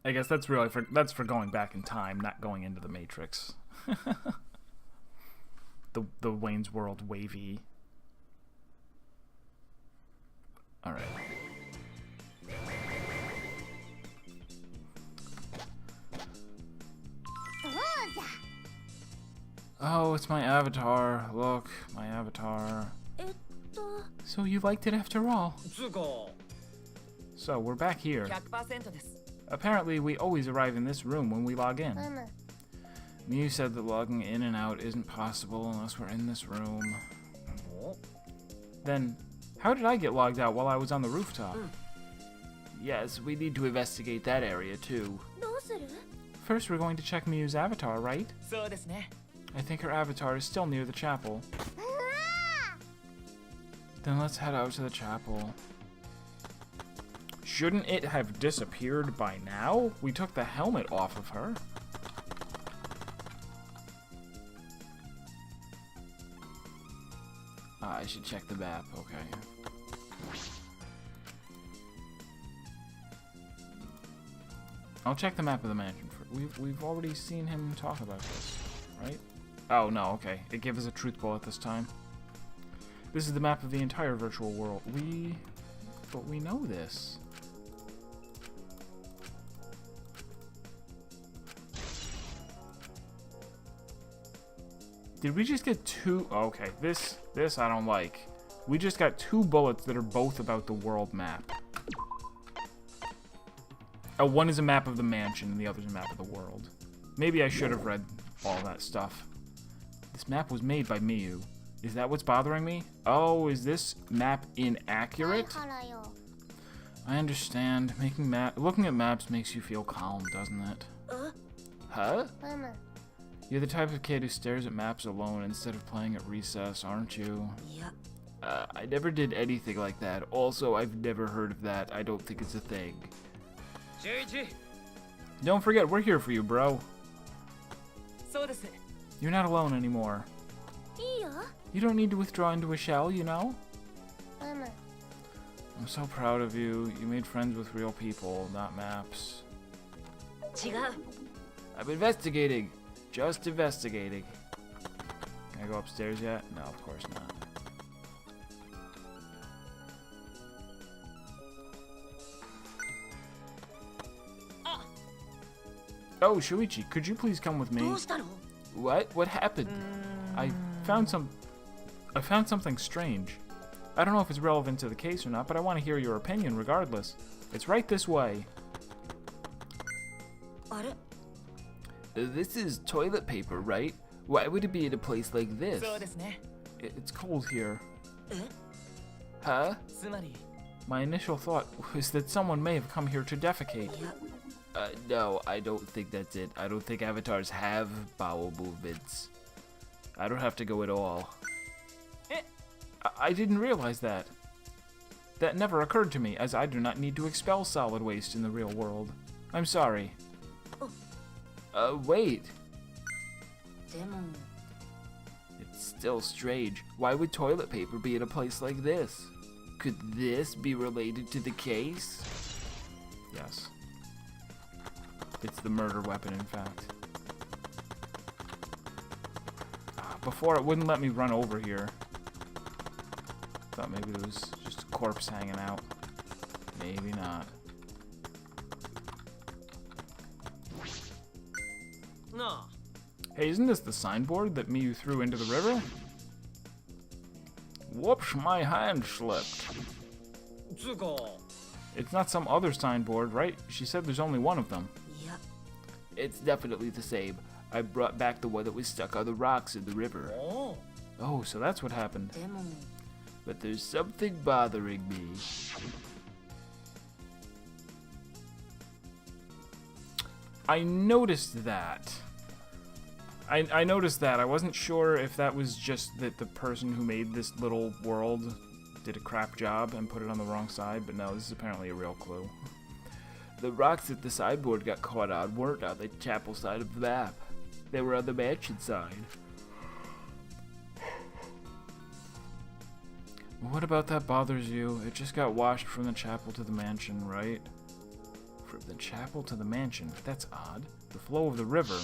I guess that's really for going back in time, not going into the Matrix. the Wayne's World wavy. All right. Oh, it's my avatar. Look, my avatar. So you liked it after all. So we're back here. Apparently, we always arrive in this room when we log in. Miu said that logging in and out isn't possible unless we're in this room. Then, how did I get logged out while I was on the rooftop? Yes, we need to investigate that area too. First, we're going to check Miu's avatar, right? I think her avatar is still near the chapel. Then let's head out to the chapel. Shouldn't it have disappeared by now? We took the helmet off of her. I should check the map, okay. I'll check the map of the mansion. We've already seen him talk about this, right? Oh, no, okay. It gave us a truth bullet this time. This is the map of the entire virtual world. But we know this. Did we just get two? Oh, okay, this I don't like. We just got two bullets that are both about the world map. Oh, one is a map of the mansion and the other is a map of the world. Maybe I should have read all that stuff. This map was made by Miu. Is that what's bothering me? Oh, is this map inaccurate? I understand. Looking at maps makes you feel calm, doesn't it? Huh? You're the type of kid who stares at maps alone instead of playing at recess, aren't you? Yeah. I never did anything like that. Also, I've never heard of that. I don't think it's a thing. Don't forget, we're here for you, bro. You're not alone anymore. You don't need to withdraw into a shell, you know? I'm so proud of you. You made friends with real people, not maps. I'm investigating. Just investigating. Can I go upstairs yet? No, of course not. Oh, Shuichi, could you please come with me? What? What happened? I found something strange. I don't know if it's relevant to the case or not, but I want to hear your opinion regardless. It's right this way. This is toilet paper, right? Why would it be in a place like this? It's cold here. Huh? My initial thought was that someone may have come here to defecate. No, I don't think that's it. I don't think avatars have bowel movements. I don't have to go at all. I didn't realize that. That never occurred to me, as I do not need to expel solid waste in the real world. I'm sorry. Wait. It's still strange. Why would toilet paper be in a place like this? Could this be related to the case? Yes. It's the murder weapon, in fact. Before, it wouldn't let me run over here. Thought maybe it was just a corpse hanging out. Maybe not. No. Hey, isn't this the signboard that Miu threw into the river? Whoops, my hand slipped. It's not some other signboard, right? She said there's only one of them. Yep. It's definitely the same. I brought back the one that was stuck on the rocks in the river. Oh, so that's what happened. But there's something bothering me. I noticed that. I noticed that. I wasn't sure if that was just that the person who made this little world did a crap job and put it on the wrong side, but no, this is apparently a real clue. The rocks at the sideboard got caught on weren't on the chapel side of the map. They were on the mansion side. What about that bothers you? It just got washed from the chapel to the mansion, right? From the chapel to the mansion? That's odd. The flow of the river.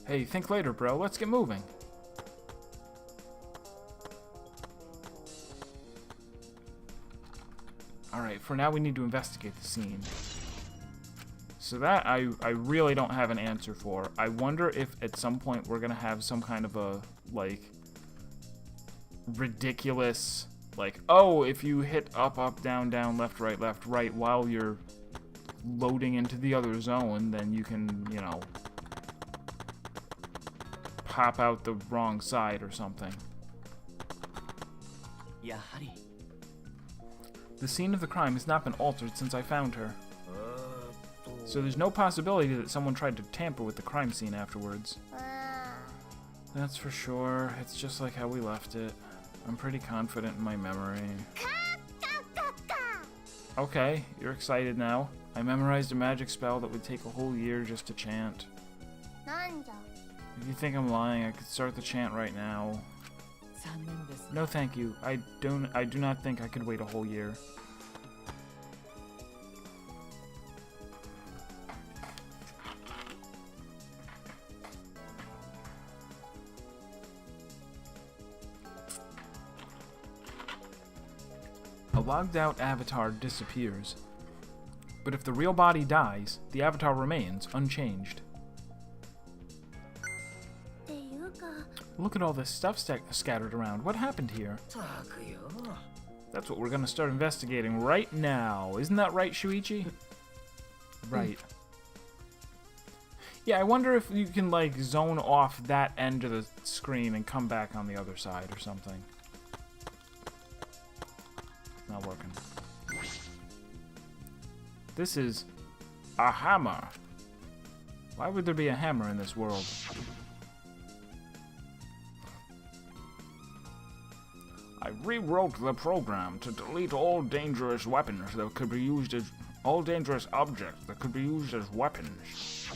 Hey, think later, bro. Let's get moving. Alright, for now we need to investigate the scene. So that I really don't have an answer for. I wonder if at some point we're gonna have some kind of a, like, ridiculous, like, oh, if you hit up, up, down, down, left, right while you're loading into the other zone, then you can, you know, pop out the wrong side or something. The scene of the crime has not been altered since I found her. So there's no possibility that someone tried to tamper with the crime scene afterwards. That's for sure. It's just like how we left it. I'm pretty confident in my memory. Okay, you're excited now. I memorized a magic spell that would take a whole year just to chant. If you think I'm lying, I could start the chant right now. No thank you. I do not think I could wait a whole year. A logged out avatar disappears. But if the real body dies, the avatar remains unchanged. Look at all this stuff scattered around. What happened here? That's what we're gonna start investigating right now. Isn't that right, Shuichi? Right. Yeah, I wonder if you can, like, zone off that end of the screen and come back on the other side or something. Not working. This is a hammer. Why would there be a hammer in this world? I rewrote the program to delete all dangerous weapons that could be used as all dangerous objects that could be used as weapons.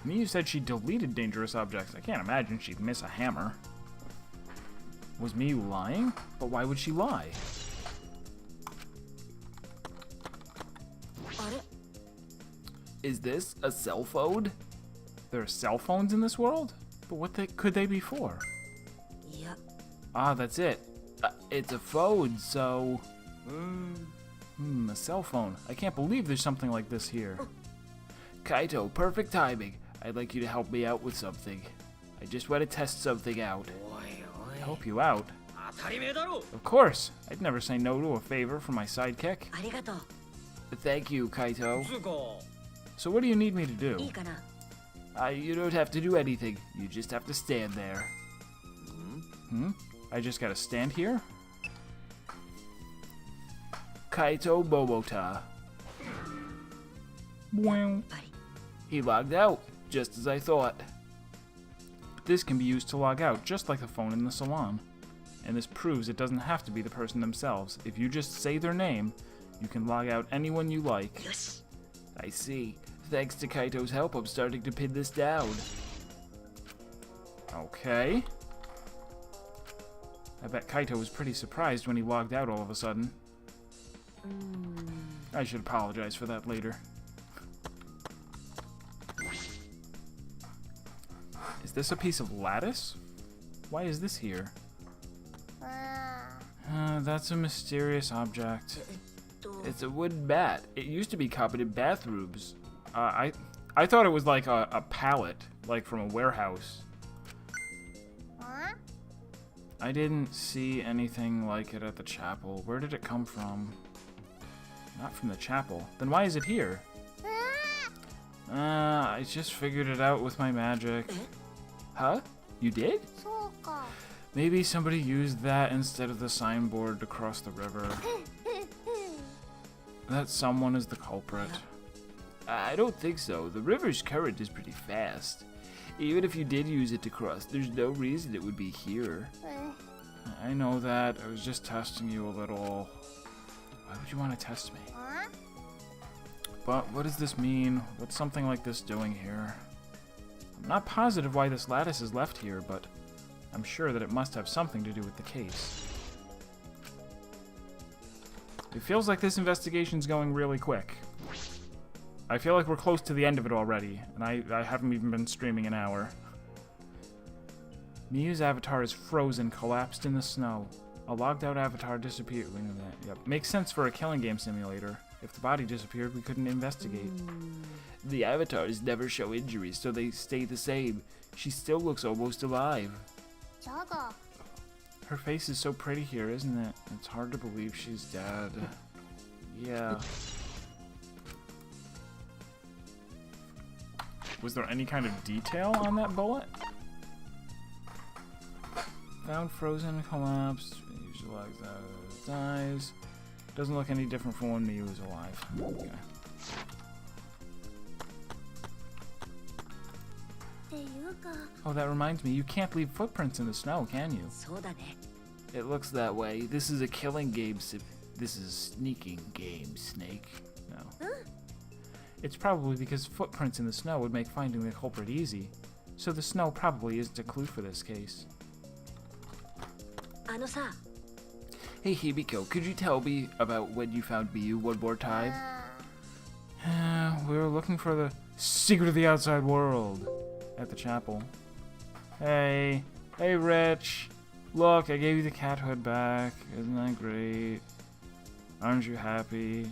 Miyu said she deleted dangerous objects. I can't imagine she'd miss a hammer. Was Miyu lying? But why would she lie? Is this a cell phone? There are cell phones in this world? But what could they be for? Ah, that's it. It's a phone, so... a cell phone. I can't believe there's something like this here. Kaito, perfect timing. I'd like you to help me out with something. I just want to test something out. Help you out? Of course. I'd never say no to a favor from my sidekick. Thank you, Kaito. So what do you need me to do? You don't have to do anything. You just have to stand there. I just gotta stand here? Kaito Momota. Wow. He logged out, just as I thought. But this can be used to log out, just like the phone in the salon. And this proves it doesn't have to be the person themselves. If you just say their name, you can log out anyone you like. Yes. I see. Thanks to Kaito's help, I'm starting to pin this down. Okay. I bet Kaito was pretty surprised when he logged out all of a sudden. I should apologize for that later. Is this a piece of lattice? Why is this here? That's a mysterious object. It's a wooden mat. It used to be common in bathrooms. I thought it was like a pallet, like from a warehouse. I didn't see anything like it at the chapel. Where did it come from? Not from the chapel. Then why is it here? I just figured it out with my magic. Huh? You did? Maybe somebody used that instead of the signboard to cross the river. That someone is the culprit. I don't think so. The river's current is pretty fast. Even if you did use it to cross, there's no reason it would be here. I know that. I was just testing you a little. would you want to test me? But what does this mean? What's something like this doing here? I'm not positive why this lattice is left here, but I'm sure that it must have something to do with the case. It feels like this investigation's going really quick. I feel like we're close to the end of it already, and I haven't even been streaming an hour. Miyu's avatar is frozen, collapsed in the snow. A logged out avatar disappeared. We know that. Yep. Makes sense for a killing game simulator. If the body disappeared, we couldn't investigate. The avatars never show injuries, so they stay the same. She still looks almost alive. Her face is so pretty here, isn't it? It's hard to believe she's dead. Yeah. Was there any kind of detail on that bullet? Found frozen, collapsed. Usually like that. Dies. Doesn't look any different from when Miyu was alive. Okay. Oh, that reminds me. You can't leave footprints in the snow, can you? It looks that way. This is a killing game. This is a sneaking game, Snake. No. It's probably because footprints in the snow would make finding the culprit easy. So the snow probably isn't a clue for this case. Hey Hibiko, could you tell me about when you found Miyu one more time? We were looking for the secret of the outside world at the chapel. Hey Rich, look, I gave you the cat hood back. Isn't that great? Aren't you happy?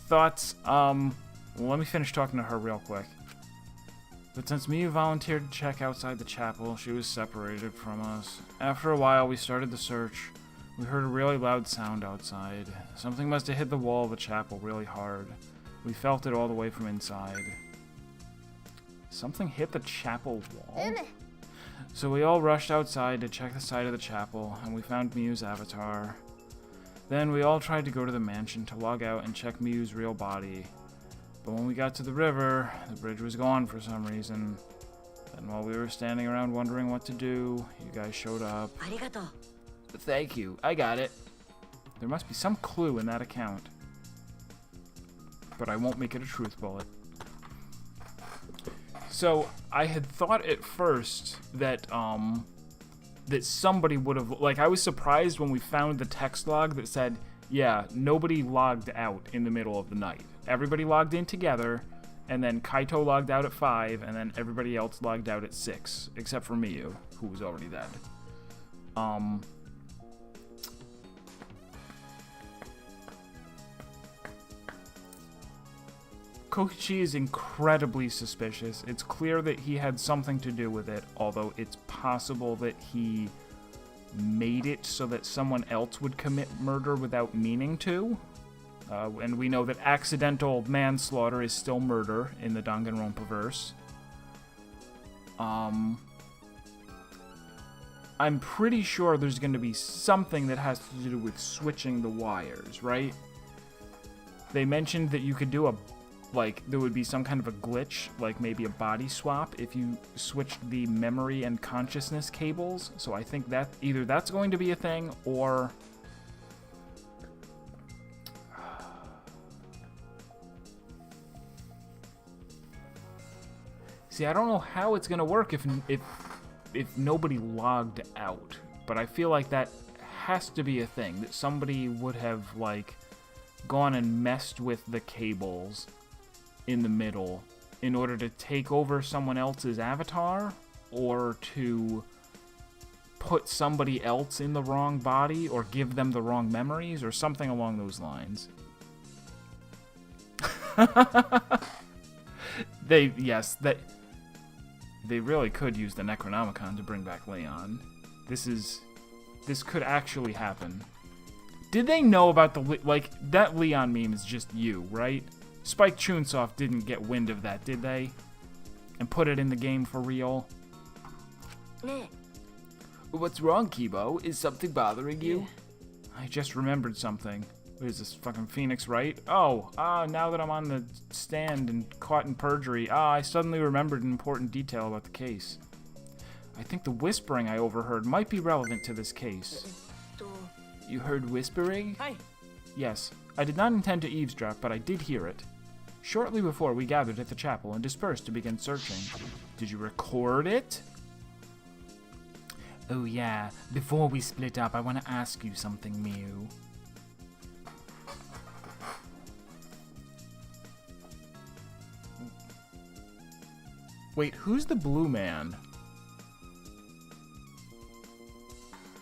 Thoughts? Let me finish talking to her real quick. But since Miyu volunteered to check outside the chapel, she was separated from us. After a while, we started the search. We heard a really loud sound outside. Something must have hit the wall of the chapel really hard. We felt it all the way from inside. Something hit the chapel wall? So we all rushed outside to check the side of the chapel, and we found Miyu's avatar. Then we all tried to go to the mansion to log out and check Miyu's real body. But when we got to the river, the bridge was gone for some reason. Then while we were standing around wondering what to do, you guys showed up. Thank you, I got it. There must be some clue in that account. But I won't make it a truth bullet. So, I had thought at first that, that somebody would have, like, I was surprised when we found the text log that said, yeah, nobody logged out in the middle of the night. Everybody logged in together, and then Kaito logged out at 5, and then everybody else logged out at 6, except for Miyu, who was already dead. Kokichi is incredibly suspicious. It's clear that he had something to do with it, although it's possible that he made it so that someone else would commit murder without meaning to. And we know that accidental manslaughter is still murder in the Danganronpa verse. I'm pretty sure there's going to be something that has to do with switching the wires, right? They mentioned that you could do there would be some kind of a glitch, like maybe a body swap, if you switched the memory and consciousness cables. So I think that either that's going to be a thing, or... See, I don't know how it's gonna work if nobody logged out, but I feel like that has to be a thing, that somebody would have, like, gone and messed with the cables in the middle in order to take over someone else's avatar, or to put somebody else in the wrong body, or give them the wrong memories, or something along those lines. They really could use the Necronomicon to bring back Leon. This could actually happen. Did they know about that Leon meme is just you, right? Spike Chunsoft didn't get wind of that, did they? And put it in the game for real? What's wrong, Kibo? Is something bothering you? I just remembered something. What is this, fucking Phoenix, right? Oh, now that I'm on the stand and caught in perjury, I suddenly remembered an important detail about the case. I think the whispering I overheard might be relevant to this case. You heard whispering? Hi. Yes. I did not intend to eavesdrop, but I did hear it. Shortly before, we gathered at the chapel and dispersed to begin searching. Did you record it? Oh yeah, before we split up, I want to ask you something, Mew. Wait, who's the blue man?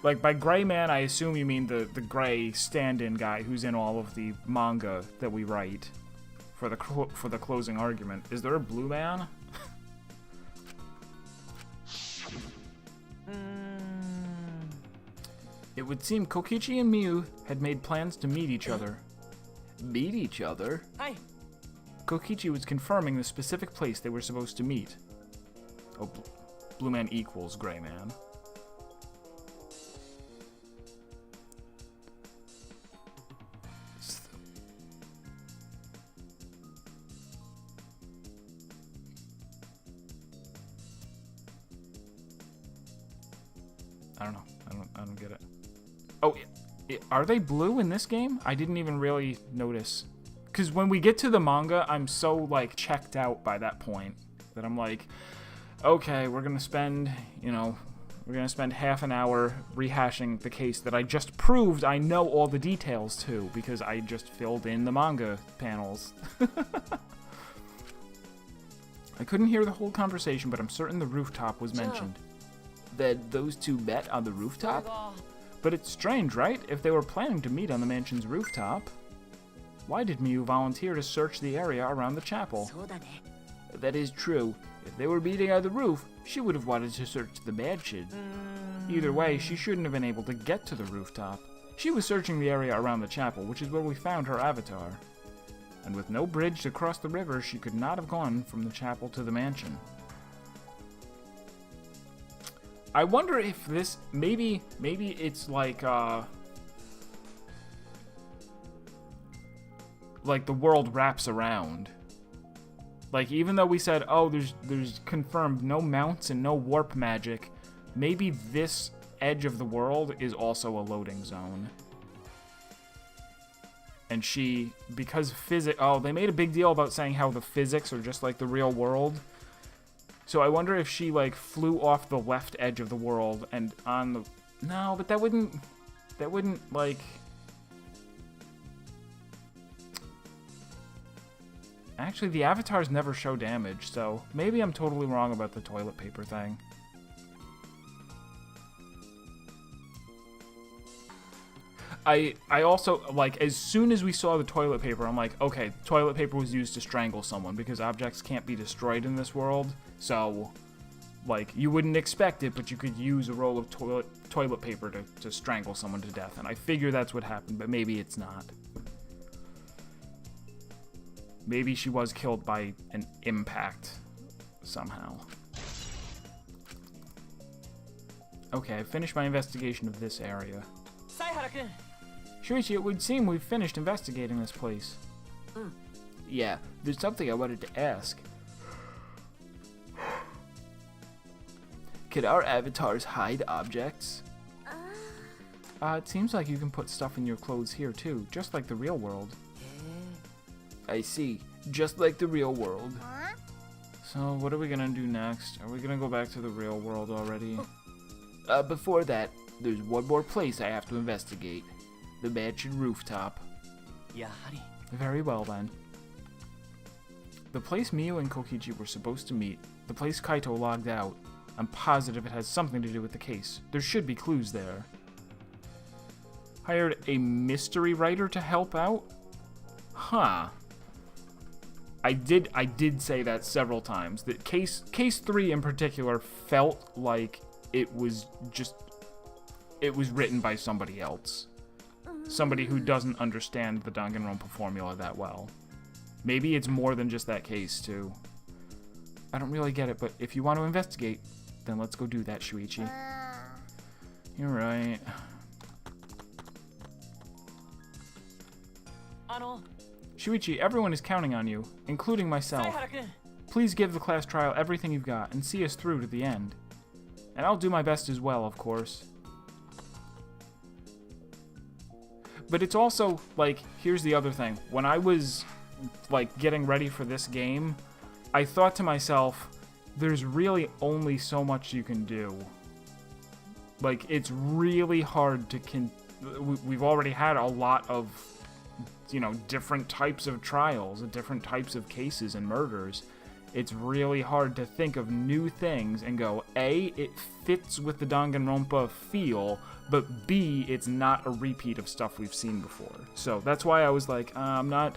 Like, by gray man, I assume you mean the gray stand-in guy who's in all of the manga that we write for the closing argument. Is there a blue man? It would seem Kokichi and Miu had made plans to meet each other. Meet each other? Hi. Kokichi was confirming the specific place they were supposed to meet. Oh, blue man equals gray man. I don't know. I don't get it. Oh, are they blue in this game? I didn't even really notice. Because when we get to the manga, I'm so, like, checked out by that point that I'm like, okay, we're going to spend, we're going to spend half an hour rehashing the case that I just proved I know all the details to because I just filled in the manga panels. I couldn't hear the whole conversation, but I'm certain the rooftop was mentioned. That those two met on the rooftop? But it's strange, right? If they were planning to meet on the mansion's rooftop, why did Miu volunteer to search the area around the chapel? That is true. If they were meeting on the roof, she would have wanted to search the mansion. Either way, she shouldn't have been able to get to the rooftop. She was searching the area around the chapel, which is where we found her avatar. And with no bridge to cross the river, she could not have gone from the chapel to the mansion. I wonder if this, maybe it's like the world wraps around. Like, even though we said, oh, there's confirmed no mounts and no warp magic, maybe this edge of the world is also a loading zone. And because they made a big deal about saying how the physics are just like the real world. So I wonder if she, like, flew off the left edge of the world and on the... No, but that wouldn't, like... Actually, the avatars never show damage, so maybe I'm totally wrong about the toilet paper thing. I also, like, as soon as we saw the toilet paper, I'm like, okay, toilet paper was used to strangle someone because objects can't be destroyed in this world. So, like, you wouldn't expect it, but you could use a roll of toilet paper to strangle someone to death. And I figure that's what happened, but maybe it's not. Maybe she was killed by an impact somehow. Okay, I finished my investigation of this area. Shuichi, it would seem we've finished investigating this place. Yeah, there's something I wanted to ask. Can our avatars hide objects? It seems like you can put stuff in your clothes here too, just like the real world. I see, just like the real world. So what are we gonna do next? Are we gonna go back to the real world already? Before that, there's one more place I have to investigate. The mansion rooftop. Very well then. The place Miu and Kokichi were supposed to meet, the place Kaito logged out. I'm positive it has something to do with the case. There should be clues there. Hired a mystery writer to help out? Huh. I did say that several times. That case 3 in particular felt like it was written by somebody else. Somebody who doesn't understand the Danganronpa formula that well. Maybe it's more than just that case, too. I don't really get it, but if you want to investigate, then let's go do that, Shuichi. You're right. Shuichi, everyone is counting on you, including myself. Please give the class trial everything you've got and see us through to the end. And I'll do my best as well, of course. But it's also, like, here's the other thing. When I was, like, getting ready for this game, I thought to myself, there's really only so much you can do. Like, it's really hard to we've already had a lot of, you know, different types of trials, different types of cases and murders. It's really hard to think of new things and go, A, it fits with the Danganronpa feel, but B, it's not a repeat of stuff we've seen before. So that's why I was like, I'm not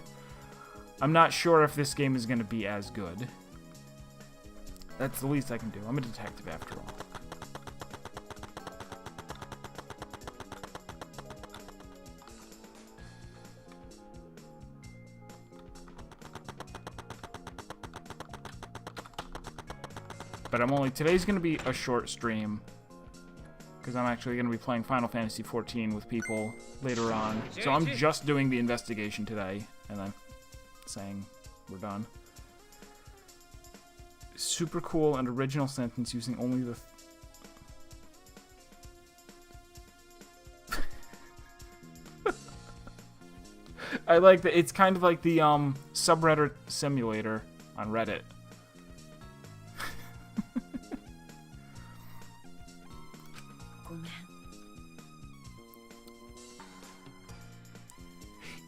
sure if this game is going to be as good. That's the least I can do. I'm a detective after all. But today's going to be a short stream, because I'm actually going to be playing Final Fantasy XIV with people later on. So I'm just doing the investigation today, and then saying we're done. Super cool and original sentence using only the... I like that. It's kind of like the subreddit simulator on Reddit.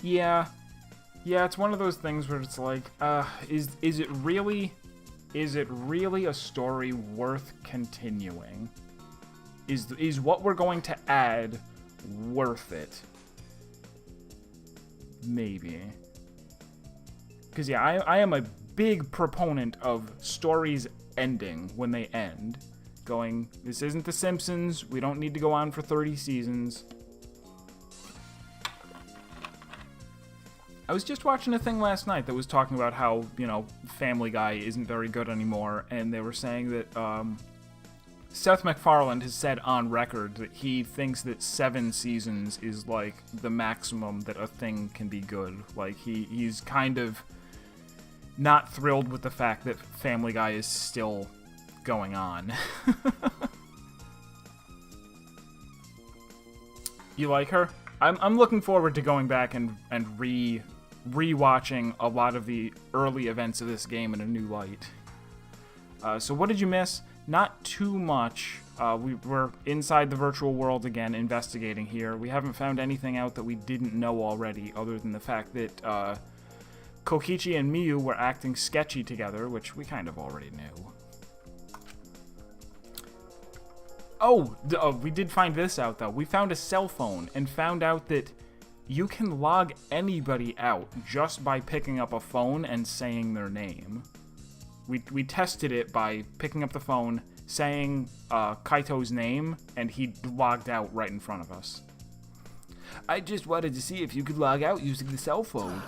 Yeah, it's one of those things where it's like, is it really a story worth continuing? Is what we're going to add worth it? Maybe. Because yeah, I am a big proponent of stories ending when they end. Going, this isn't The Simpsons, we don't need to go on for 30 seasons. I was just watching a thing last night that was talking about how, you know, Family Guy isn't very good anymore, and they were saying that Seth MacFarlane has said on record that he thinks that 7 seasons is, like, the maximum that a thing can be good. Like, he's kind of not thrilled with the fact that Family Guy is still going on. You like her? I'm looking forward to going back and rewatching a lot of the early events of this game in a new light. So what did you miss? Not too much. We're inside the virtual world again, investigating here. We haven't found anything out that we didn't know already, other than the fact that Kokichi and Miyu were acting sketchy together, which we kind of already knew. Oh, we did find this out, though. We found a cell phone and found out that you can log anybody out just by picking up a phone and saying their name. We tested it by picking up the phone, saying Kaito's name, and he logged out right in front of us. I just wanted to see if you could log out using the cell phone.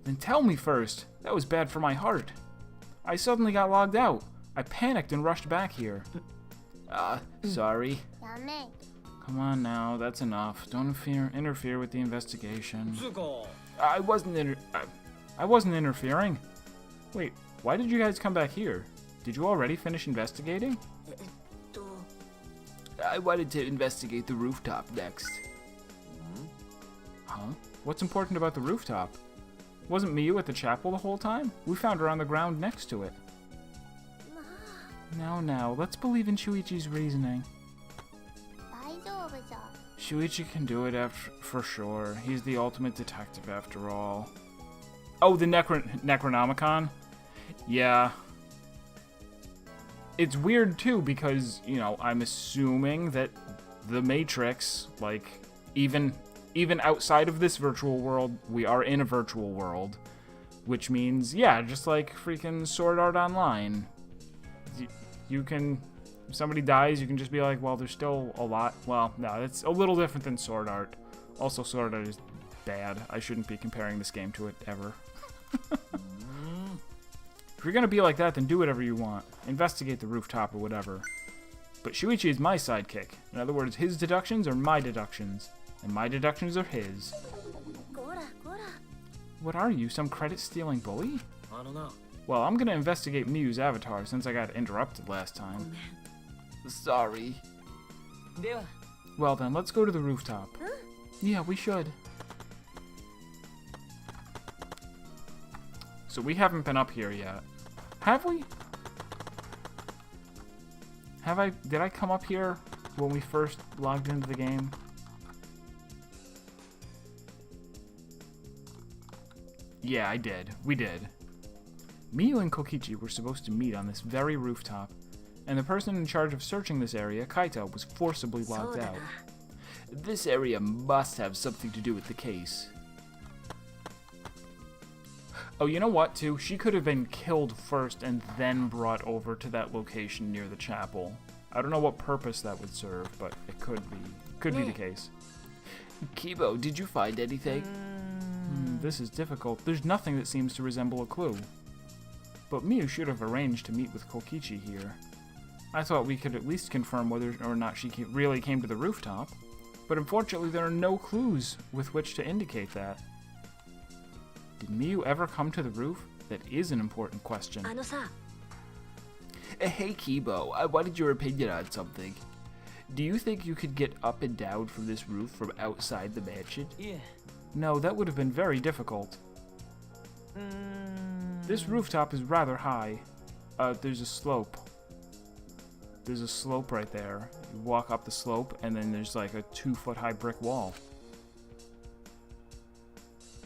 Then tell me first. That was bad for my heart. I suddenly got logged out. I panicked and rushed back here. Sorry. Come on now, that's enough. Don't interfere with the investigation. I wasn't interfering. Wait, why did you guys come back here? Did you already finish investigating? I wanted to investigate the rooftop next. Huh? What's important about the rooftop? Wasn't Miyu at the chapel the whole time? We found her on the ground next to it. Now, let's believe in Shuichi's reasoning. Shuichi can do it for sure. He's the ultimate detective after all. Oh, the Necronomicon? Yeah. It's weird too because, you know, I'm assuming that the Matrix, like, even outside of this virtual world, we are in a virtual world. Which means, yeah, just like freaking Sword Art Online. You can... If somebody dies, you can just be like, well, there's still a lot. Well, no, it's a little different than Sword Art. Also, Sword Art is bad. I shouldn't be comparing this game to it ever. If you're gonna be like that, then do whatever you want. Investigate the rooftop or whatever. But Shuichi is my sidekick. In other words, his deductions are my deductions. And my deductions are his. What are you, some credit-stealing bully? I don't know. Well, I'm gonna investigate Miyu's avatar since I got interrupted last time. Sorry. Well then, let's go to the rooftop. Yeah, we should. So we haven't been up here yet. Have we? Did I come up here when we first logged into the game? Yeah, I did. We did. Miyu and Kokichi were supposed to meet on this very rooftop, and the person in charge of searching this area, Kaito, was forcibly locked out. This area must have something to do with the case. Oh, you know what, too? She could have been killed first and then brought over to that location near the chapel. I don't know what purpose that would serve, but it could be. Could be the case. Kibo, did you find anything? This is difficult. There's nothing that seems to resemble a clue. But Miyu should have arranged to meet with Kokichi here. I thought we could at least confirm whether or not she really came to the rooftop. But unfortunately, there are no clues with which to indicate that. Did Miyu ever come to the roof? That is an important question. Hey Kibo, I wanted your opinion on something. Do you think you could get up and down from this roof from outside the mansion? Yeah. No, that would have been very difficult. This rooftop is rather high. There's a slope. There's a slope right there. You walk up the slope, and then there's like a 2-foot-high brick wall.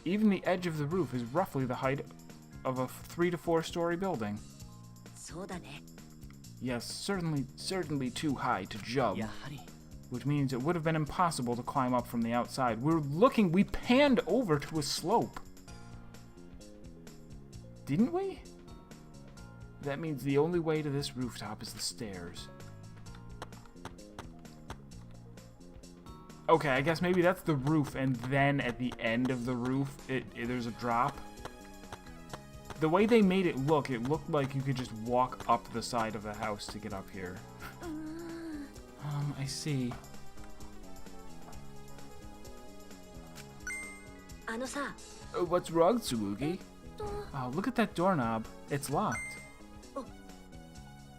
Even the edge of the roof is roughly the height of a 3 to 4 story building. Yes, certainly too high to jump. Which means it would have been impossible to climb up from the outside. We panned over to a slope. Didn't we? That means the only way to this rooftop is the stairs. Okay, I guess maybe that's the roof, and then at the end of the roof, there's a drop. The way they made it looked like you could just walk up the side of the house to get up here. I see. What's wrong, Tsurugi? Oh, look at that doorknob. It's locked.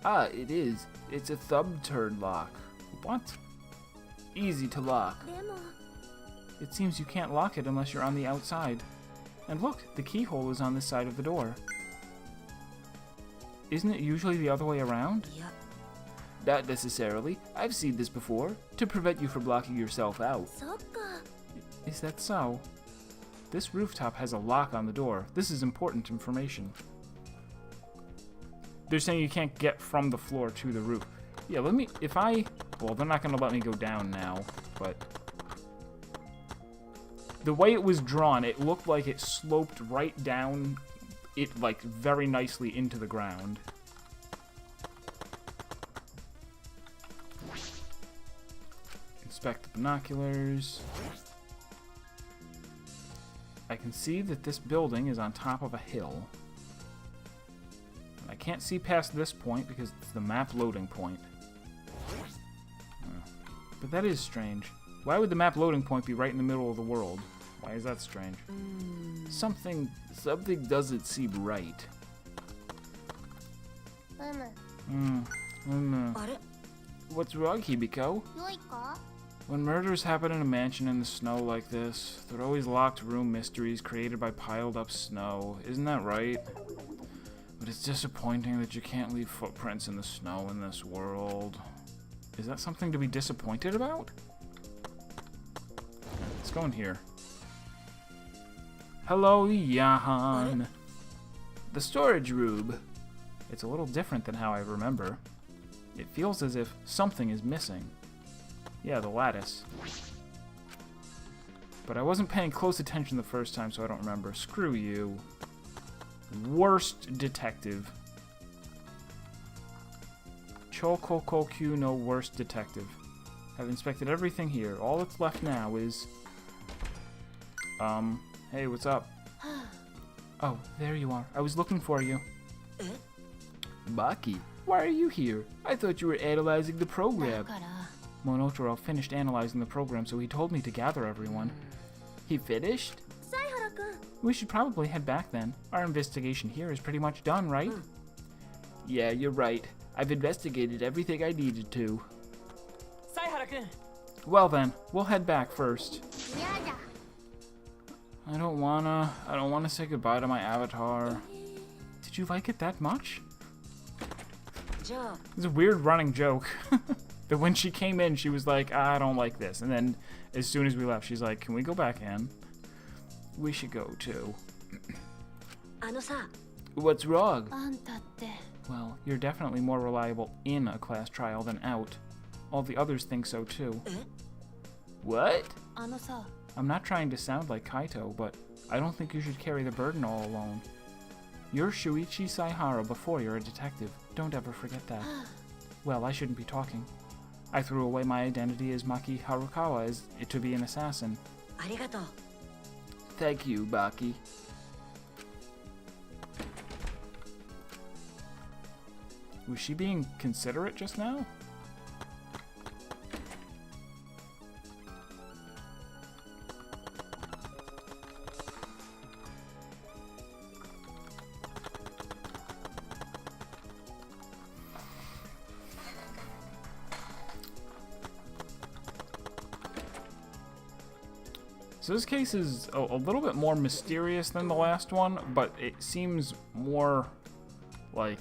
Ah, it is. It's a thumb-turn lock. What? Easy to lock. It seems you can't lock it unless you're on the outside. And look, the keyhole is on this side of the door. Isn't it usually the other way around? Not necessarily. I've seen this before, to prevent you from locking yourself out. Is that so? This rooftop has a lock on the door. This is important information. They're saying you can't get from the floor to the roof. Yeah, well, they're not going to let me go down now, but the way it was drawn, it looked like it sloped right down, like, very nicely into the ground. Inspect the binoculars. I can see that this building is on top of a hill. I can't see past this point because it's the map loading point. But that is strange. Why would the map loading point be right in the middle of the world? Why is that strange? Something doesn't seem right. What's wrong, Hibiko? When murders happen in a mansion in the snow like this, there are always locked room mysteries created by piled up snow. Isn't that right? But it's disappointing that you can't leave footprints in the snow in this world. Is that something to be disappointed about? Let's go in here. Hello, Yahan. The storage room. It's a little different than how I remember. It feels as if something is missing. Yeah, the lattice. But I wasn't paying close attention the first time, so I don't remember. Screw you. Worst detective. Chokokokyu no worst detective. I've inspected everything here. All that's left now is... Hey, what's up? Oh, there you are. I was looking for you. Maki, why are you here? I thought you were analyzing the program. Monotaro finished analyzing the program, so he told me to gather everyone. He finished? We should probably head back then. Our investigation here is pretty much done, right? Yeah, you're right. I've investigated everything I needed to. Well then, we'll head back first. I don't wanna say goodbye to my avatar. Did you like it that much? It's a weird running joke. That when she came in, she was like, I don't like this. And then as soon as we left, she's like, can we go back in? We should go too. What's wrong? Well, you're definitely more reliable in a class trial than out. All the others think so too. What? I'm not trying to sound like Kaito, but I don't think you should carry the burden all alone. You're Shuichi Saihara before you're a detective. Don't ever forget that. Well, I shouldn't be talking. I threw away my identity as Maki Harukawa as to be an assassin. Thank you, Baki. Was she being considerate just now? So this case is a little bit more mysterious than the last one, but it seems more like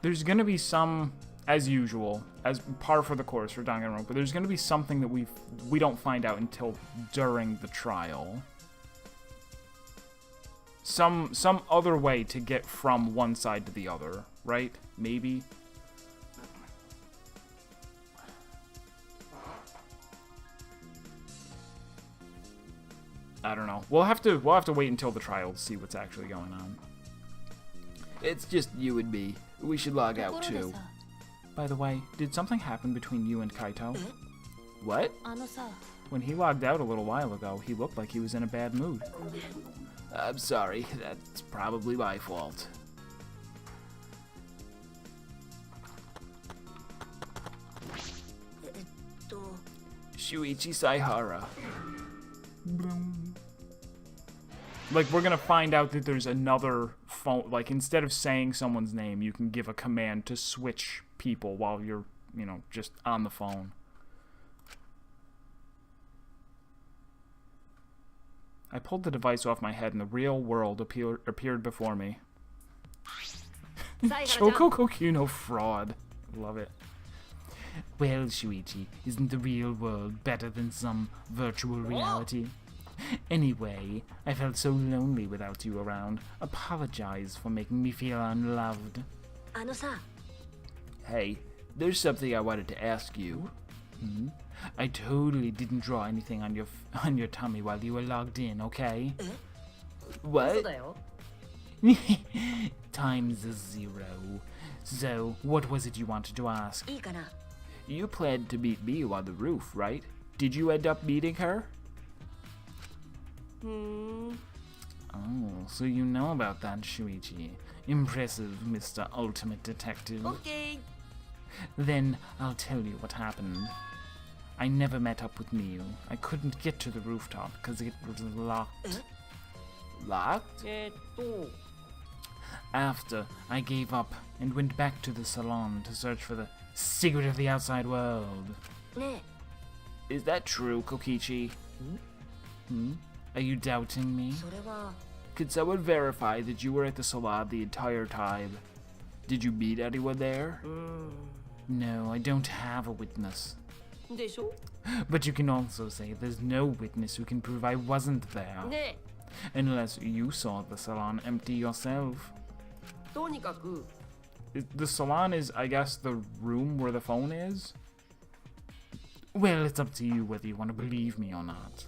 there's gonna be some, as usual, as par for the course for Danganronpa, there's gonna be something that we don't find out until during the trial. Some other way to get from one side to the other, right? Maybe. I don't know. We'll have to wait until the trial to see what's actually going on. It's just you and me. We should log out too. By the way, did something happen between you and Kaito? What? When he logged out a little while ago, he looked like he was in a bad mood. I'm sorry. That's probably my fault. Shuichi Saihara. Like, we're gonna find out that there's another phone, like, instead of saying someone's name, you can give a command to switch people while you're, you know, just on the phone. I pulled the device off my head and the real world appeared before me. Choco Kokuno fraud. Love it. Well, Shuichi, isn't the real world better than some virtual reality? Anyway, I felt so lonely without you around. Apologize for making me feel unloved. Hey, there's something I wanted to ask you. I totally didn't draw anything on your tummy while you were logged in, okay? What? Times a 0. So, what was it you wanted to ask? You planned to meet Miyu on the roof, right? Did you end up meeting her? Oh, so you know about that, Shuichi. Impressive, Mr. Ultimate Detective. Okay. Then I'll tell you what happened. I never met up with Miyu. I couldn't get to the rooftop because it was locked. Locked? After, I gave up and went back to the salon to search for the secret of the outside world. Is that true, Kokichi? Are you doubting me? Could someone verify that you were at the salon the entire time? Did you meet anyone there? No, I don't have a witness. But you can also say there's no witness who can prove I wasn't there. Unless you saw the salon empty yourself. The salon is, I guess, the room where the phone is? Well, it's up to you whether you want to believe me or not.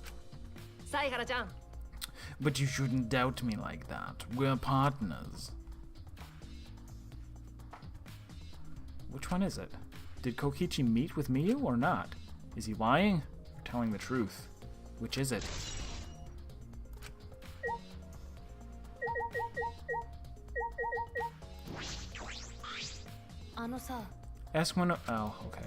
But you shouldn't doubt me like that. We're partners. Which one is it? Did Kokichi meet with Miyu or not? Is he lying or telling the truth? Which is it? Ask one. Oh, okay.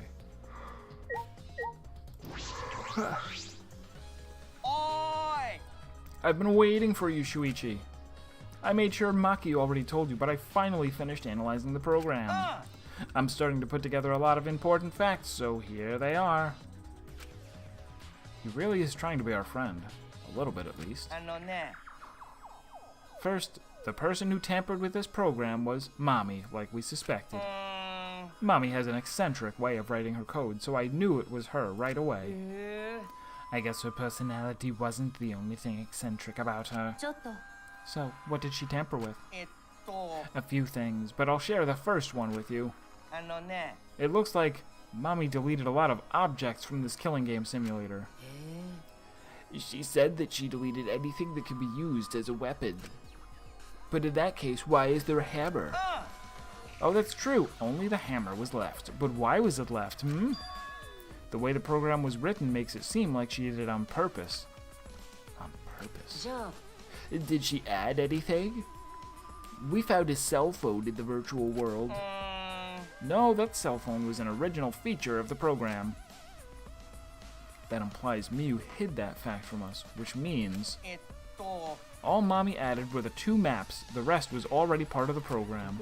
I've been waiting for you, Shuichi. I made sure Maki already told you, but I finally finished analyzing the program. I'm starting to put together a lot of important facts, so here they are. He really is trying to be our friend. A little bit, at least. First, the person who tampered with this program was Mommy, like we suspected. Mommy has an eccentric way of writing her code, so I knew it was her right away. I guess her personality wasn't the only thing eccentric about her. So, what did she tamper with? A few things, but I'll share the first one with you. It looks like Mommy deleted a lot of objects from this killing game simulator. She said that she deleted anything that could be used as a weapon. But in that case, why is there a hammer? Oh, that's true. Only the hammer was left. But why was it left, The way the program was written makes it seem like she did it on purpose. On purpose? Did she add anything? We found a cell phone in the virtual world. No, that cell phone was an original feature of the program. That implies Miyu hid that fact from us, which means all Mommy added were the 2 maps. The rest was already part of the program.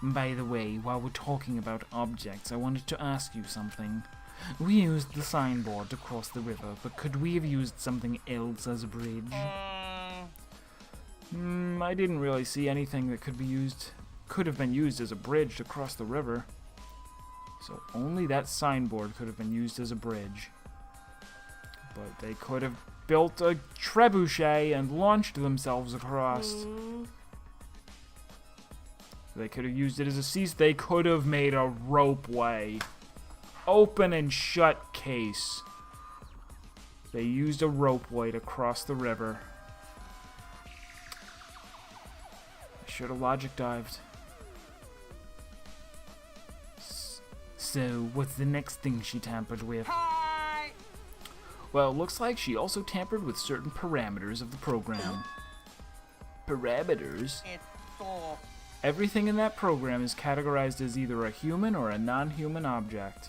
By the way, while we're talking about objects, I wanted to ask you something. We used the signboard to cross the river, but could we have used something else as a bridge? I didn't really see anything that could have been used as a bridge to cross the river. So only that signboard could have been used as a bridge. But they could have built a trebuchet and launched themselves across. They could have used it as a cease. They could have made a ropeway. Open and shut case. They used a ropeway to cross the river. I should have logic dived. So, what's the next thing she tampered with? Well, it looks like she also tampered with certain parameters of the program. Parameters? Everything in that program is categorized as either a human or a non-human object.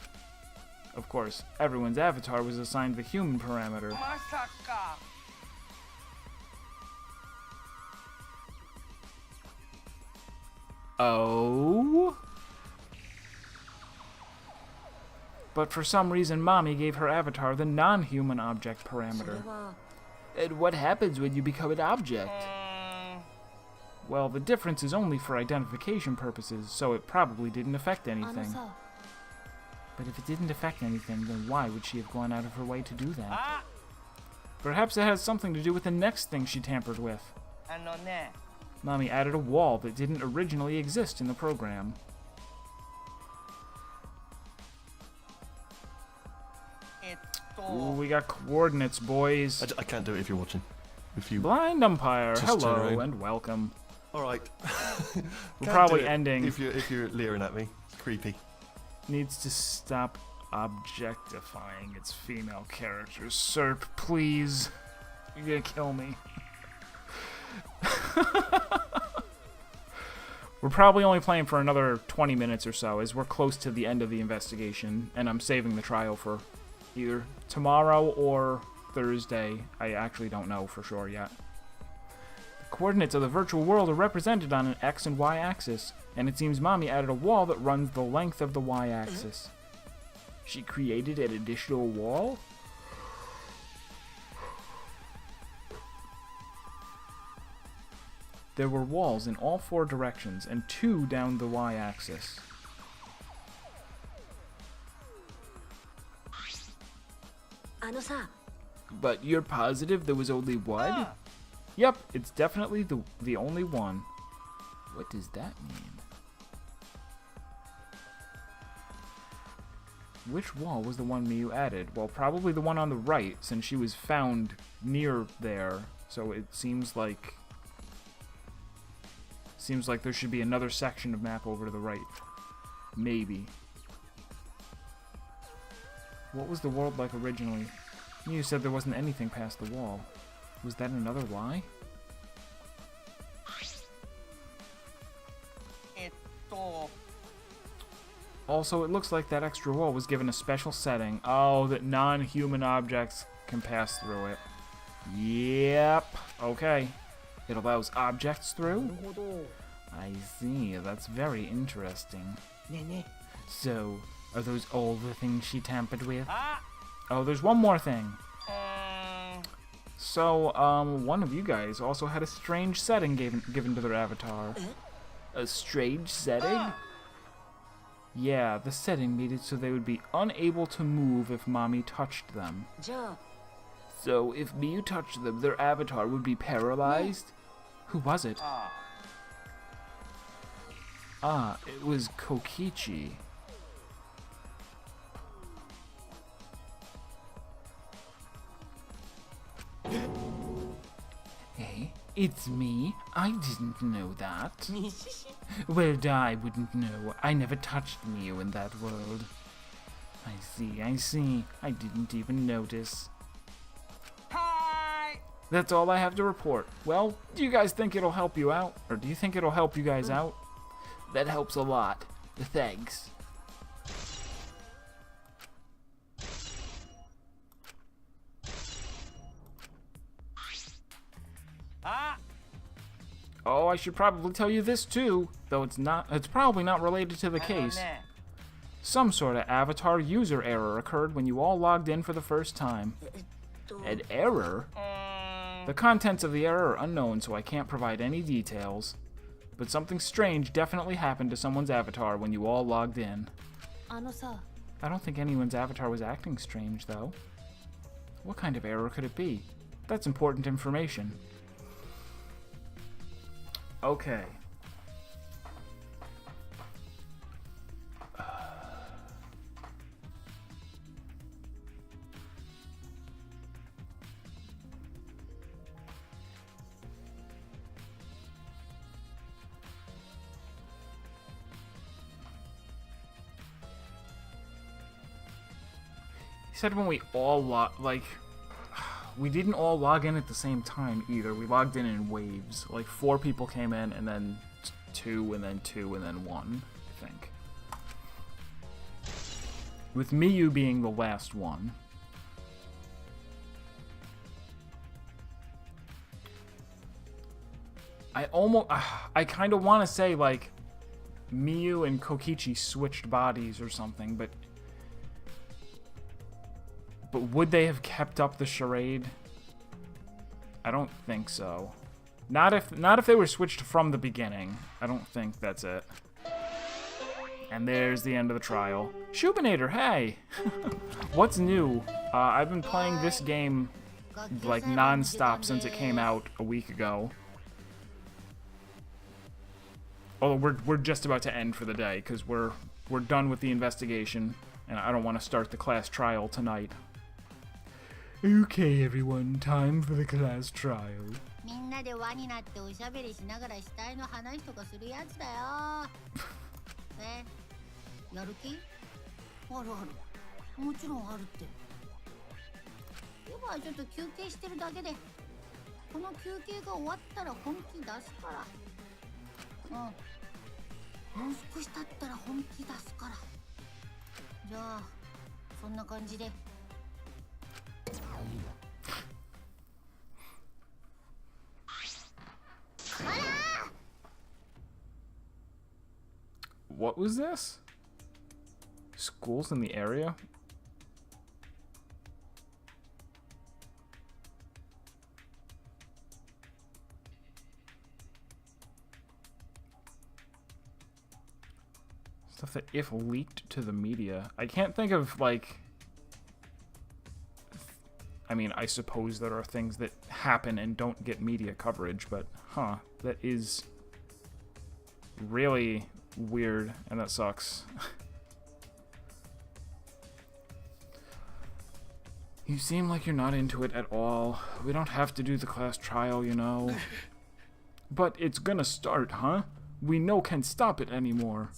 Of course, everyone's avatar was assigned the human parameter. Oh? But for some reason, Mommy gave her avatar the non-human object parameter. And what happens when you become an object? Well, the difference is only for identification purposes, so it probably didn't affect anything. But if it didn't affect anything, then why would she have gone out of her way to do that? Perhaps it has something to do with the next thing she tampered with. Mommy added a wall that didn't originally exist in the program. Ooh, we got coordinates, boys. I can't do it if you're watching. If you Blind umpire, hello and welcome. All right. We're probably ending. If you're leering at me, it's creepy. Needs to stop objectifying its female characters. Serp, please. You're gonna kill me. We're probably only playing for another 20 minutes or so, as we're close to the end of the investigation, and I'm saving the trial for either tomorrow or Thursday. I actually don't know for sure yet. The coordinates of the virtual world are represented on an X and Y axis, and it seems Mommy added a wall that runs the length of the Y axis. She created an additional wall? There were walls in all 4 directions, and 2 down the Y axis. But you're positive there was only one? Yep, it's definitely the only one. What does that mean? Which wall was the one Miyu added? Well, probably the one on the right, since she was found near there. So it seems like there should be another section of map over to the right. Maybe. What was the world like originally? Miyu said there wasn't anything past the wall. Was that another lie? Also, it looks like that extra wall was given a special setting. Oh, that non-human objects can pass through it. Yep. Okay. It allows objects through? I see. That's very interesting. So, are those all the things she tampered with? Oh, there's one more thing. So, one of you guys also had a strange setting given to their avatar. A strange setting? Yeah, the setting made it so they would be unable to move if Mommy touched them. So, if Miyu touched them, their avatar would be paralyzed? Who was it? Ah, it was Kokichi. Hey, it's me. I didn't know that. Well, I wouldn't know. I never touched Miyu in that world. I see. I didn't even notice. Hi! That's all I have to report. Well, do you guys think it'll help you out? Or do you think it'll help you guys out? That helps a lot. Thanks. Oh, I should probably tell you this too, though it's probably not related to the case. Some sort of avatar user error occurred when you all logged in for the first time. An error? The contents of the error are unknown, so I can't provide any details. But something strange definitely happened to someone's avatar when you all logged in. I don't think anyone's avatar was acting strange, though. What kind of error could it be? That's important information. Okay. He said when we all we didn't all log in at the same time either. We logged in waves. Like 4 people came in, and then 2, and then 2, and then 1, I think. With Miyu being the last one. I kind of want to say, like, Miyu and Kokichi switched bodies or something, but would they have kept up the charade? I don't think so. Not if they were switched from the beginning. I don't think that's it. And there's the end of the trial. Shubinator, hey! What's new? I've been playing this game like non-stop since it came out a week ago. Although we're just about to end for the day because we're done with the investigation, and I don't want to start the class trial tonight. Okay, everyone, time for the class trial. What was this? Schools in the area? Stuff that if leaked to the media. I can't think of, like... I mean, I suppose there are things that happen and don't get media coverage, but, that is really weird, and that sucks. You seem like you're not into it at all. We don't have to do the class trial, you know. But it's gonna start, huh? We no can stop it anymore.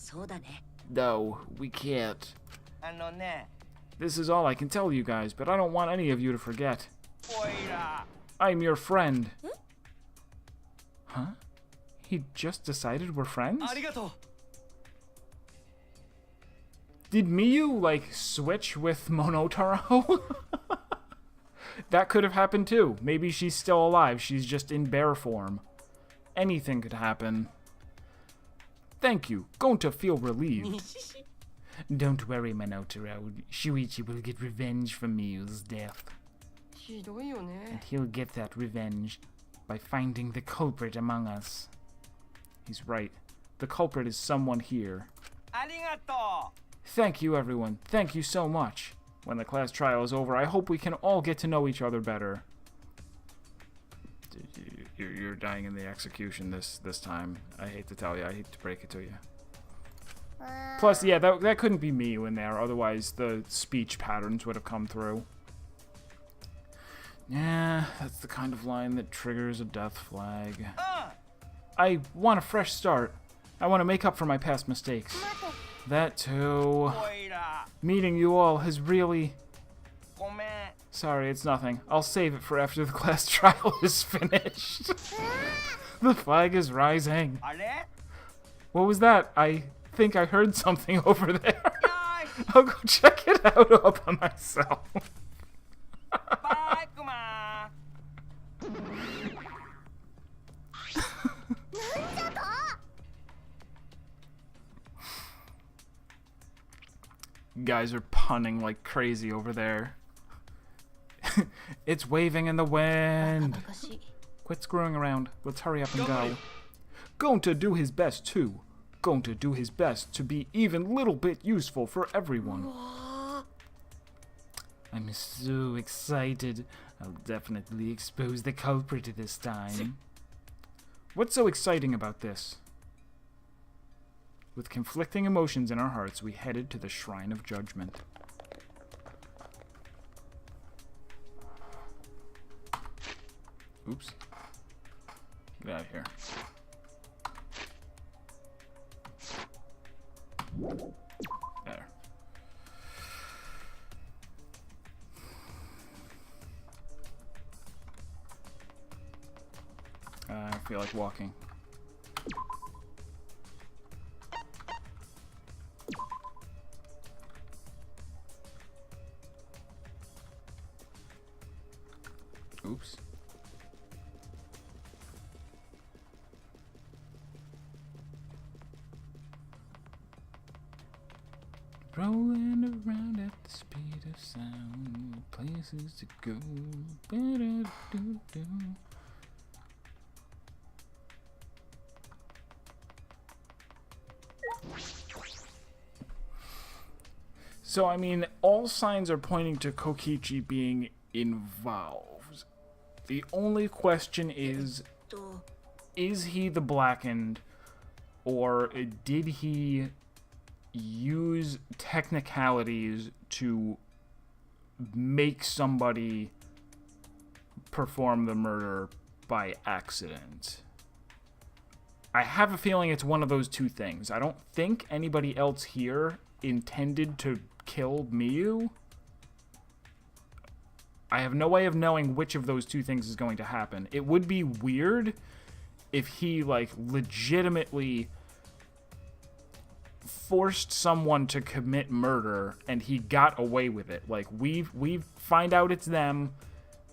No, we can't. This is all I can tell you guys, but I don't want any of you to forget. I'm your friend. Huh? He just decided we're friends? Did Miyu, like, switch with Monotaro? That could have happened too. Maybe she's still alive. She's just in bear form. Anything could happen. Thank you. Going to feel relieved. Don't worry, Manotaro. Shuichi will get revenge for Miyu's death. And he'll get that revenge by finding the culprit among us. He's right. The culprit is someone here. Thank you, everyone. Thank you so much. When the class trial is over, I hope we can all get to know each other better. You're dying in the execution this time. I hate to tell you. I hate to break it to you. Plus, yeah, that couldn't be Miyu in there. Otherwise, the speech patterns would have come through. Yeah, that's the kind of line that triggers a death flag. I want a fresh start. I want to make up for my past mistakes. That too. Meeting you all has really... Sorry, it's nothing. I'll save it for after the class trial is finished. The flag is rising. What was that? I think I heard something over there. I'll go check it out all by myself. Guys are punning like crazy over there. It's waving in the wind. Quit screwing around. Let's hurry up and go. Going to do his best too. Going to do his best to be even little bit useful for everyone. I'm so excited. I'll definitely expose the culprit this time. What's so exciting about this? With conflicting emotions in our hearts, we headed to the Shrine of Judgment. Oops. Get out of here. There. I feel like walking. Oops. Rolling around at the speed of sound, places to go. Ba-da-doo-doo. So, I mean, all signs are pointing to Kokichi being involved. The only question is he the Blackened, or did he use technicalities to make somebody perform the murder by accident? I have a feeling it's one of those two things. I don't think anybody else here intended to kill Miyu. I have no way of knowing which of those two things is going to happen. It would be weird if he, like, legitimately forced someone to commit murder and he got away with it. Like, we find out it's them,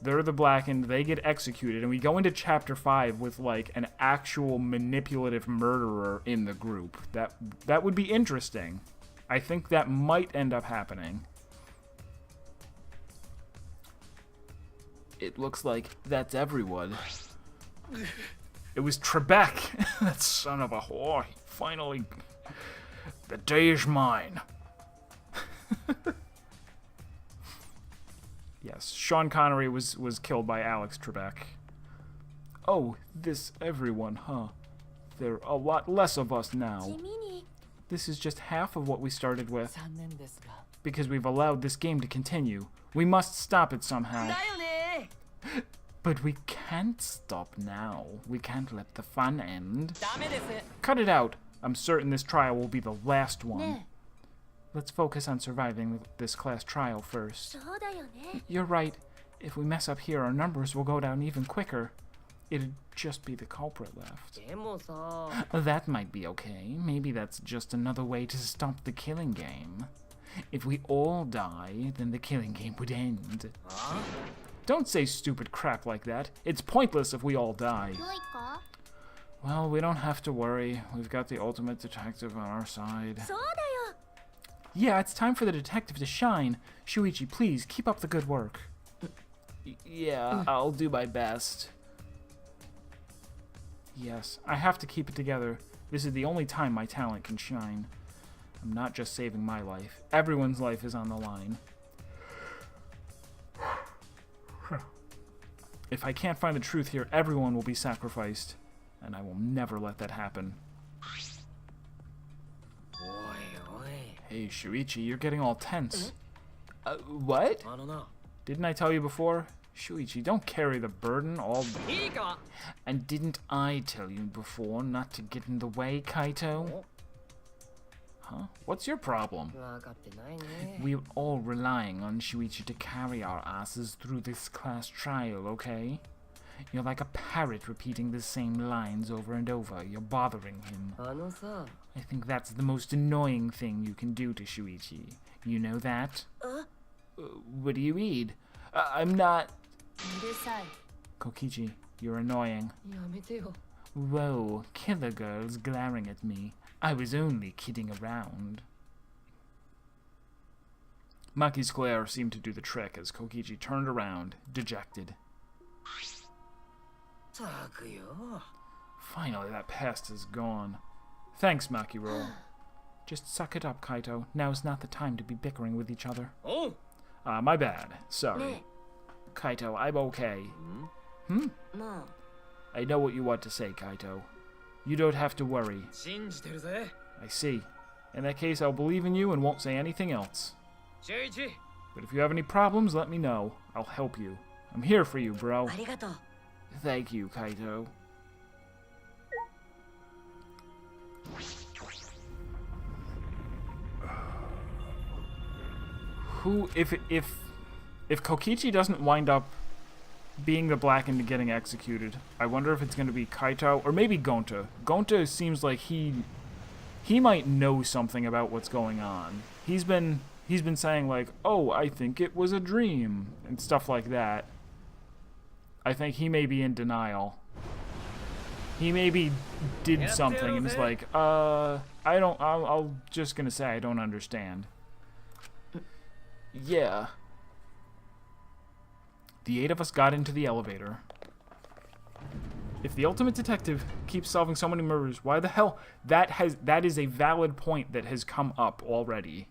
they're the Blackened, they get executed, and we go into Chapter 5 with, like, an actual manipulative murderer in the group. That would be interesting. I think that might end up happening. It looks like that's everyone. It was Trebek. That son of a whore. Finally. The day is mine. Yes, Sean Connery was killed by Alex Trebek. Oh, this everyone, huh? There are a lot less of us now. This is just half of what we started with. Because we've allowed this game to continue. We must stop it somehow. But we can't stop now. We can't let the fun end. Cut it out. I'm certain this trial will be the last one. Let's focus on surviving this class trial first. You're right. If we mess up here, our numbers will go down even quicker. It'd just be the culprit left. That might be okay. Maybe that's just another way to stop the killing game. If we all die, then the killing game would end. Don't say stupid crap like that. It's pointless if we all die. Well, we don't have to worry. We've got the ultimate detective on our side. Yeah, it's time for the detective to shine. Shuichi, please, keep up the good work. Yeah, I'll do my best. Yes, I have to keep it together. This is the only time my talent can shine. I'm not just saving my life. Everyone's life is on the line. If I can't find the truth here, everyone will be sacrificed. And I will never let that happen. Hey, Shuichi, you're getting all tense. What? Didn't I tell you before? Shuichi, don't carry the burden all... And didn't I tell you before not to get in the way, Kaito? Huh? What's your problem? We're all relying on Shuichi to carry our asses through this class trial, okay? You're like a parrot repeating the same lines over and over. You're bothering him. I think that's the most annoying thing you can do to Shuichi. You know that? What do you read? I'm not... Kokichi, you're annoying. Whoa, killer girl's glaring at me. I was only kidding around. Maki's glare seemed to do the trick as Kokichi turned around, dejected. Finally, that pest is gone. Thanks, Makiro. Just suck it up, Kaito. Now's not the time to be bickering with each other. My bad. Sorry. Kaito, I'm okay. I know what you want to say, Kaito. You don't have to worry. I see. In that case, I'll believe in you and won't say anything else. But if you have any problems, let me know. I'll help you. I'm here for you, bro. Thank you, Kaito. If Kokichi doesn't wind up being the Blackened and getting executed, I wonder if it's going to be Kaito or maybe Gonta. Gonta seems like he might know something about what's going on. He's been saying like, "Oh, I think it was a dream" and stuff like that. I think he may be in denial. He maybe did something and is like, I'll just gonna say I don't understand. Yeah. The 8 of us got into the elevator. If the ultimate detective keeps solving so many murders, why the hell? That is a valid point that has come up already.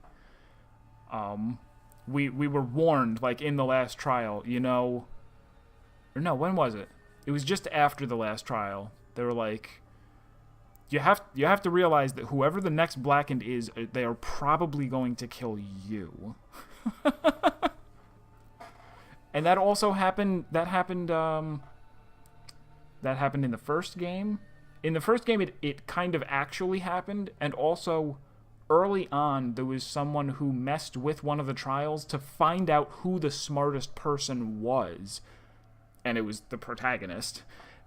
We were warned, like, in the last trial, you know... Or no, when was it? It was just after the last trial. They were like... You have to realize that whoever the next Blackened is, they are probably going to kill you. And that also happened... That happened in the first game. In the first game, it kind of actually happened, and also... Early on, there was someone who messed with one of the trials to find out who the smartest person was. And it was the protagonist.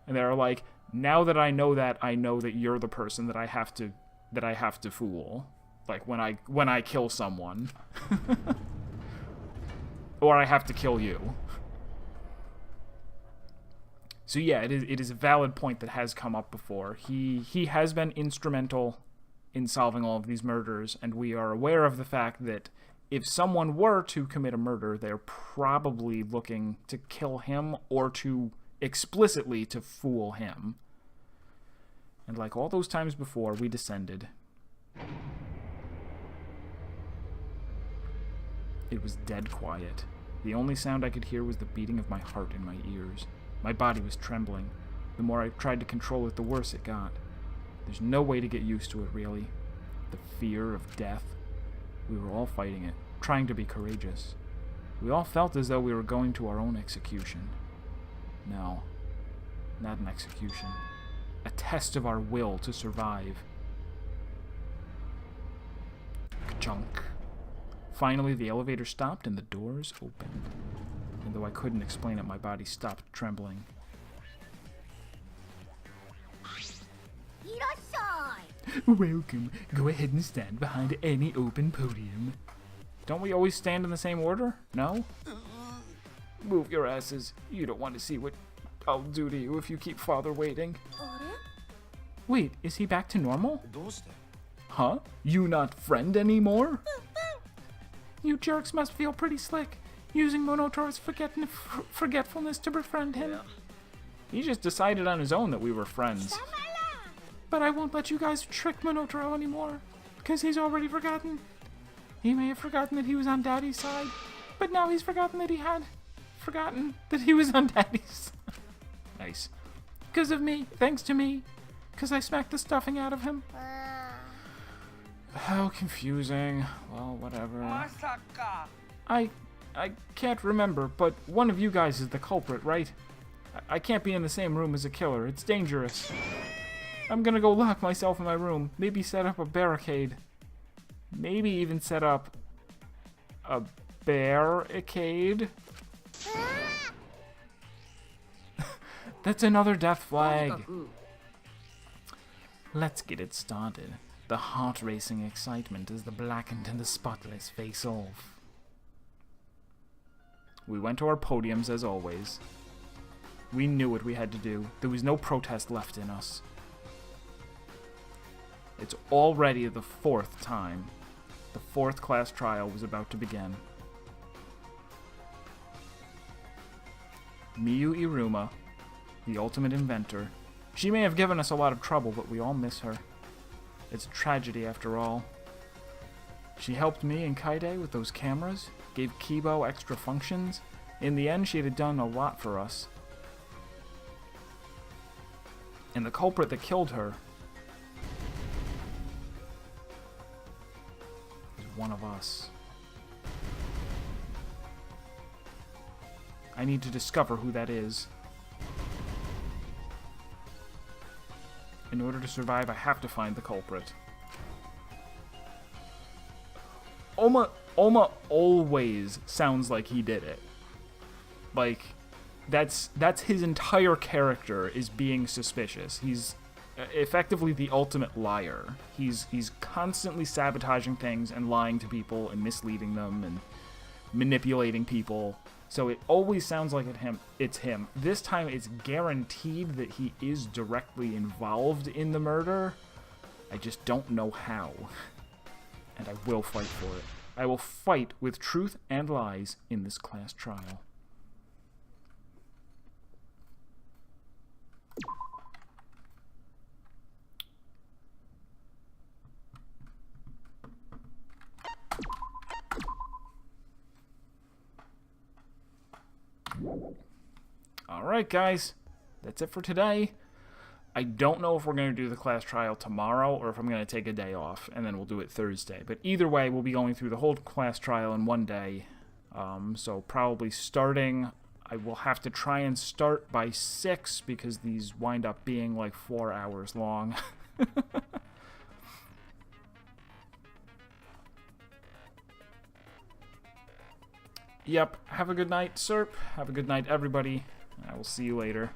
And they were like, now that I know that you're the person that I have to fool. Like when I kill someone. Or I have to kill you. So yeah, it is a valid point that has come up before. He has been instrumental in solving all of these murders, and we are aware of the fact that if someone were to commit a murder, they're probably looking to kill him or to explicitly to fool him. And like all those times before, we descended. It was dead quiet. The only sound I could hear was the beating of my heart in my ears. My body was trembling. The more I tried to control it, the worse it got. There's no way to get used to it, really. The fear of death. We were all fighting it, trying to be courageous. We all felt as though we were going to our own execution. No, not an execution. A test of our will to survive. Ka-chunk. Finally, the elevator stopped and the doors opened. And though I couldn't explain it, my body stopped trembling. Welcome. Go ahead and stand behind any open podium. Don't we always stand in the same order? No? Move your asses. You don't want to see what I'll do to you if you keep father waiting. Wait, is he back to normal? Huh? You not friend anymore? You jerks must feel pretty slick, using Monotaro's forgetfulness to befriend him. He just decided on his own that we were friends. But I won't let you guys trick Monotaro anymore, because he's already forgotten. He may have forgotten that he was on Daddy's side, but now he's forgotten that he was on Daddy's side. Nice. Because of me, thanks to me, because I smacked the stuffing out of him. How confusing. Well, whatever. I can't remember, but one of you guys is the culprit, right? I can't be in the same room as a killer. It's dangerous. I'm gonna go lock myself in my room. Maybe set up a barricade. Maybe even set up a barricade. That's another death flag. Let's get it started. The heart-racing excitement as the blackened and the spotless face off. We went to our podiums as always. We knew what we had to do. There was no protest left in us. It's already the 4th time. The 4th class trial was about to begin. Miyu Iruma, the ultimate inventor. She may have given us a lot of trouble, but we all miss her. It's a tragedy after all. She helped me and Kaide with those cameras, gave Kibo extra functions. In the end, she'd have done a lot for us. And the culprit that killed her is one of us. I need to discover who that is. In order to survive, I have to find the culprit. Oma always sounds like he did it. Like, that's his entire character, is being suspicious. He's effectively the ultimate liar. He's constantly sabotaging things and lying to people and misleading them and manipulating people. So it always sounds like it's him. This time it's guaranteed that he is directly involved in the murder. I just don't know how. And I will fight for it. I will fight with truth and lies in this class trial. Alright guys, that's it for today. I don't know if we're going to do the class trial tomorrow or if I'm going to take a day off and then we'll do it Thursday. But either way, we'll be going through the whole class trial in one day. So probably starting, I will have to try and start by 6 because these wind up being like 4 hours long. Yep, have a good night, Serp. Have a good night, everybody. I will see you later.